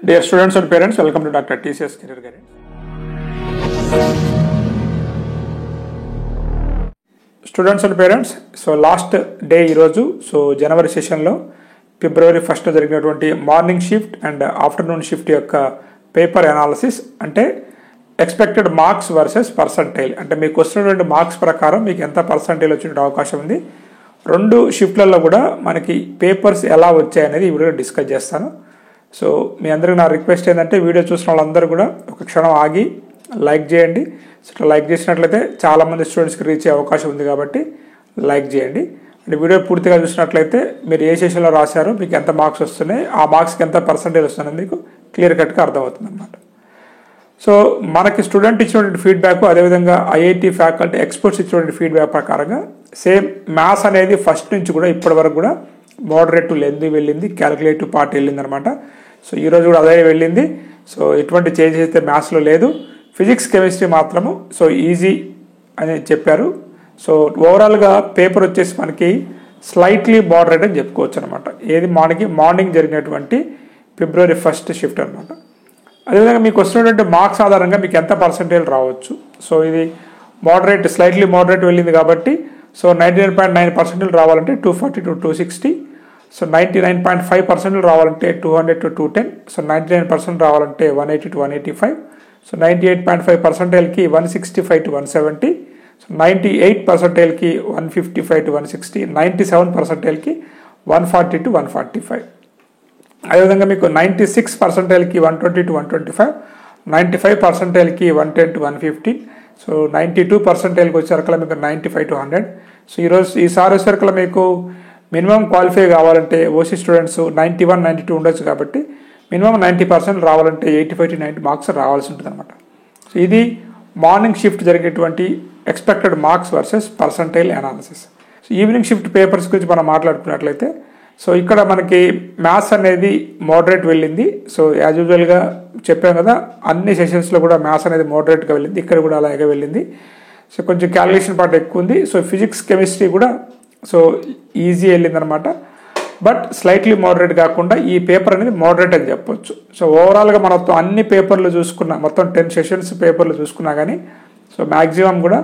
Dear students and parents, welcome to Dr. TCS Career Guidance. Students and parents, so last day ఈరోజు జనవరి సెషన్లో ఫిబ్రవరి 1 జరిగినటువంటి morning shift and afternoon shift యొక్క paper analysis అంటే expected marks versus percentile అంటే మీకు వస్తున్నటువంటి marks ప్రకారం మీకు ఎంత పర్సంటైల్ వచ్చే అవకాశం ఉంది. రెండు షిఫ్ట్లలో కూడా మనకి పేపర్స్ ఎలా వచ్చాయి అనేది ఈ వీడియోలో డిస్కస్ చేస్తాను. సో మీ అందరికీ నా రిక్వెస్ట్ ఏంటంటే వీడియో చూసిన వాళ్ళందరూ కూడా ఒక క్షణం ఆగి లైక్ చేయండి. సో లైక్ చేసినట్లయితే చాలామంది స్టూడెంట్స్కి రీచ్ అయ్యే అవకాశం ఉంది కాబట్టి లైక్ చేయండి. అంటే వీడియో పూర్తిగా చూసినట్లయితే మీరు ఏ సెషన్లో రాశారో మీకు ఎంత మార్క్స్ వస్తున్నాయి, ఆ మార్క్స్కి ఎంత పర్సంటేజ్ వస్తుందని మీకు క్లియర్ కట్గా అర్థమవుతుంది అనమాట. సో మనకి స్టూడెంట్ ఇచ్చినటువంటి ఫీడ్బ్యాక్ అదేవిధంగా ఐఐటి ఫ్యాకల్టీ ఎక్స్పర్ట్స్ ఇచ్చినటువంటి ఫీడ్బ్యాక్ ప్రకారంగా సేమ్ మ్యాథ్స్ అనేది ఫస్ట్ నుంచి కూడా ఇప్పటి వరకు కూడా మోడరేట్ టు లెంత్ వెళ్ళింది, క్యాలిక్యులేటివ్ పార్ట్ వెళ్ళింది అనమాట. సో ఈరోజు కూడా అదే వెళ్ళింది. సో ఎటువంటి చేంజెస్ అయితే మ్యాథ్స్లో లేదు. ఫిజిక్స్ కెమిస్ట్రీ మాత్రము సో ఈజీ అని చెప్పారు. సో ఓవరాల్గా పేపర్ వచ్చేసి మనకి స్లైట్లీ మోడరేట్ అని చెప్పుకోవచ్చు అనమాట. ఏది మార్నింగ్ జరిగినటువంటి ఫిబ్రవరి 1 షిఫ్ట్ అనమాట. అదేవిధంగా మీకు వస్తున్నటువంటి మార్క్స్ ఆధారంగా మీకు ఎంత పర్సెంటేజ్ రావచ్చు. సో ఇది మోడరేట్ స్లైట్లీ మోడరేట్ వెళ్ళింది కాబట్టి సో 99.9% రావాలంటే 240 to 260. సో 99.5% రావాలంటే 200 to 210. సో 99% రావాలంటే 180 to 185. సో 98.5%కి 165 to 170. సో 98%కి 155 to 160. 97%కి 140 to 145. అదేవిధంగా మీకు 96%కి 120 to 125. 95%కి 110 to 115. సో 92%కి వచ్చేసరికి మీకు 95 to 100. సో ఈసారి వచ్చేసరికి మీకు మినిమం క్వాలిఫై కావాలంటే ఓసీ స్టూడెంట్స్ 91, 92 ఉండొచ్చు కాబట్టి మినిమం 90% రావాలంటే 85 to 90 మార్క్స్ రావాల్సి ఉంటుంది అనమాట. సో ఇది మార్నింగ్ షిఫ్ట్ జరిగేటువంటి expected marks versus percentile analysis. So evening shift papers గురించి మనం మాట్లాడుకున్నట్లయితే సో ఇక్కడ మనకి మ్యాథ్స్ అనేది మోడరేట్ వెళ్ళింది. సో యాజ్ యూజువల్గా చెప్పాం కదా, అన్ని సెషన్స్లో కూడా మ్యాథ్స్ అనేది మోడరేట్గా వెళ్ళింది, ఇక్కడ కూడా అలాగే వెళ్ళింది. సో కొంచెం క్యాలిక్యులేషన్ పార్ట్ ఎక్కువ ఉంది. సో ఫిజిక్స్ కెమిస్ట్రీ కూడా సో ఈజీ వెళ్ళింది అనమాట. బట్ స్లైట్లీ మోడరేట్ కాకుండా ఈ పేపర్ అనేది మోడరేట్ అని చెప్పొచ్చు. సో ఓవరాల్గా మనం అన్ని పేపర్లు చూసుకున్నా, మొత్తం 10 సెషన్స్ పేపర్లు చూసుకున్నా కానీ సో మ్యాక్సిమం కూడా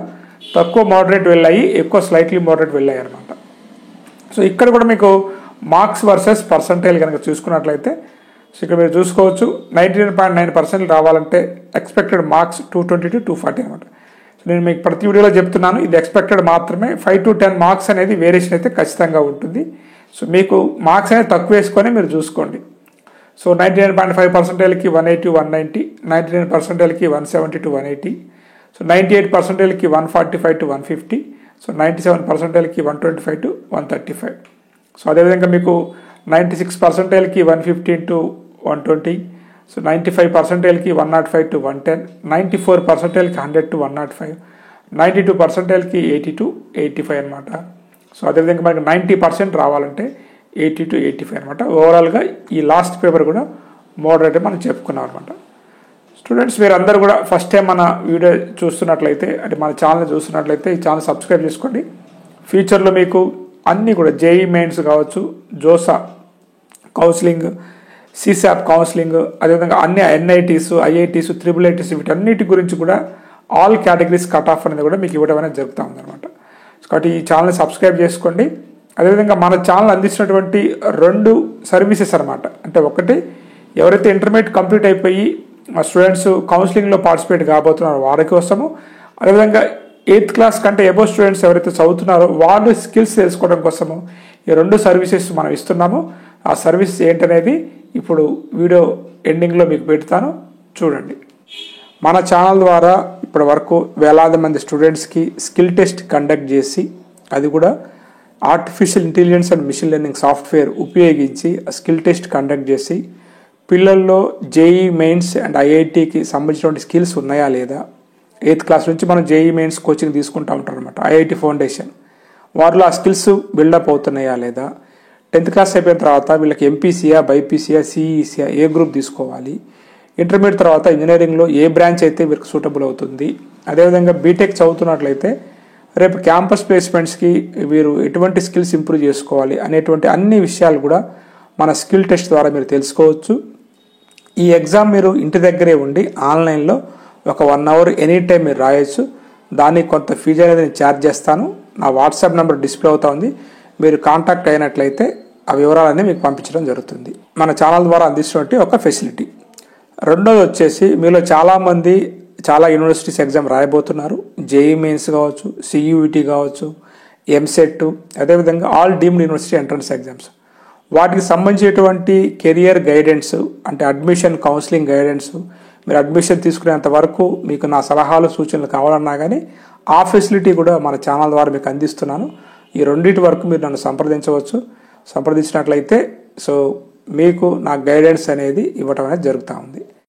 తక్కువ మోడరేట్ వెళ్ళాయి, ఎక్కువ స్లైట్లీ మోడరేట్ వెళ్ళాయి అనమాట. సో ఇక్కడ కూడా మీకు మార్క్స్ వర్సెస్ పర్సంటైల్ కనుక చూసుకున్నట్లయితే సో ఇక్కడ మీరు చూసుకోవచ్చు 99.9% రావాలంటే ఎక్స్పెక్టెడ్ మార్క్స్ 220 to 240 అనమాట. సో నేను మీకు ప్రతి వీడియోలో చెప్తున్నాను, ఇది ఎక్స్పెక్టెడ్ మాత్రమే. 5 to 10 మార్క్స్ అనేది వేరియేషన్ అయితే ఖచ్చితంగా ఉంటుంది. సో మీకు మార్క్స్ అనేది తక్కువ వేసుకొని మీరు చూసుకోండి. సో 99.5%కి 180 190, 99%కి 170 to 180, సో 98%కి 145 to 150, సో 97%కి 125 to 135. సో అదేవిధంగా మీకు 96%కి 115 to 120, సో 95%కి 105 to 110, 94%కి 100 to 105, 92%కి 80 to 85 అనమాట. సో అదేవిధంగా మనకి 90% రావాలంటే 80 to 85 అనమాట. ఓవరాల్గా ఈ లాస్ట్ పేపర్ కూడా మోడరేట్ మనం చెప్పుకున్నాం అనమాట. స్టూడెంట్స్ మీరు అందరూ కూడా ఫస్ట్ టైం మన వీడియో చూస్తున్నట్లయితే అంటే మన ఛానల్ చూస్తున్నట్లయితే ఈ ఛానల్ సబ్స్క్రైబ్ చేసుకోండి. ఫ్యూచర్లో మీకు అన్నీ కూడా జేఈ మెయిన్స్ కావచ్చు, జోసా కౌన్సిలింగ్, సిసాప్ కౌన్సిలింగ్, అదేవిధంగా అన్ని ఎన్ఐటీస్, ఐఐటీస్, త్రిబుల్ ఐటీస్ వీటన్నిటి గురించి కూడా ఆల్ కేటగిరీస్ కట్ ఆఫ్ అనేది కూడా మీకు ఇవ్వడం అనేది జరుగుతూ ఉందన్నమాట. కాబట్టి ఈ ఛానల్ని సబ్స్క్రైబ్ చేసుకోండి. అదేవిధంగా మన ఛానల్ అందించినటువంటి 2 సర్వీసెస్ అనమాట. అంటే ఒకటి ఎవరైతే ఇంటర్మీడియట్ కంప్లీట్ అయిపోయి స్టూడెంట్స్ కౌన్సిలింగ్లో పార్టిసిపేట్ కాబోతున్నారో వారి కోసము, అదేవిధంగా 8th క్లాస్ కంటే ఎబో స్టూడెంట్స్ ఎవరైతే చదువుతున్నారో వాళ్ళు స్కిల్స్ తెలుసుకోవడం కోసము ఈ 2 సర్వీసెస్ మనం ఇస్తున్నాము. ఆ సర్వీస్ ఏంటనేది ఇప్పుడు వీడియో ఎండింగ్లో మీకు పెడతాను, చూడండి. మన ఛానల్ ద్వారా ఇప్పటి వరకు వేలాది మంది స్టూడెంట్స్కి స్కిల్ టెస్ట్ కండక్ట్ చేసి, అది కూడా artificial intelligence and machine learning software ఉపయోగించి స్కిల్ టెస్ట్ కండక్ట్ చేసి పిల్లల్లో జేఈ మెయిన్స్ అండ్ ఐఐటికి సంబంధించినటువంటి స్కిల్స్ ఉన్నాయా లేదా, 8th క్లాస్ నుంచి మనం జేఈ మెయిన్స్ కోచింగ్ తీసుకుంటూ ఉంటాం అనమాట. ఐఐటి ఫౌండేషన్ వారిలో ఆ స్కిల్స్ బిల్డప్ అవుతున్నాయా లేదా, 10th క్లాస్ అయిపోయిన తర్వాత వీళ్ళకి ఎంపీసీయా, బైపీసీయా, సిఈసీయా ఏ గ్రూప్ తీసుకోవాలి, ఇంటర్మీడియట్ తర్వాత ఇంజనీరింగ్లో ఏ బ్రాంచ్ అయితే వీరికి సూటబుల్ అవుతుంది, అదేవిధంగా బీటెక్ చదువుతున్నట్లయితే రేపు క్యాంపస్ ప్లేస్మెంట్స్కి వీరు ఎటువంటి స్కిల్స్ ఇంప్రూవ్ చేసుకోవాలి అనేటువంటి అన్ని విషయాలు కూడా మన స్కిల్ టెస్ట్ ద్వారా మీరు తెలుసుకోవచ్చు. ఈ ఎగ్జామ్ మీరు ఇంటి దగ్గరే ఉండి ఆన్లైన్లో ఒక 1 అవర్ ఎనీ టైం మీరు రాయొచ్చు. దానికి కొంత ఫీజు అనేది నేను ఛార్జ్ చేస్తాను. నా వాట్సాప్ నెంబర్ డిస్ప్లే అవుతా ఉంది. మీరు కాంటాక్ట్ అయినట్లయితే ఆ వివరాలన్నీ మీకు పంపించడం జరుగుతుంది. మన ఛానల్ ద్వారా అందిస్తున్నట్టు ఒక ఫెసిలిటీ. రెండోది వచ్చేసి మీలో చాలామంది చాలా యూనివర్సిటీస్ ఎగ్జామ్ రాయబోతున్నారు. జేఈ మెయిన్స్ కావచ్చు, సియూఈటీ కావచ్చు, ఎంసెట్, అదేవిధంగా all deemed university entrance exams. వాటికి సంబంధించినటువంటి కెరియర్ గైడెన్స్ అంటే అడ్మిషన్ కౌన్సిలింగ్ గైడెన్స్, మీరు అడ్మిషన్ తీసుకునేంత వరకు మీకు నా సలహాలు సూచనలు కావాలన్నా కానీ ఆ ఫెసిలిటీ కూడా మన ఛానల్ ద్వారా మీకు అందిస్తున్నాను. ఈ రెండింటి వరకు మీరు నన్ను సంప్రదించవచ్చు. సంప్రదించినట్లయితే మీకు నా గైడెన్స్ అనేది ఇవ్వటం అనేది జరుగుతూ ఉంది.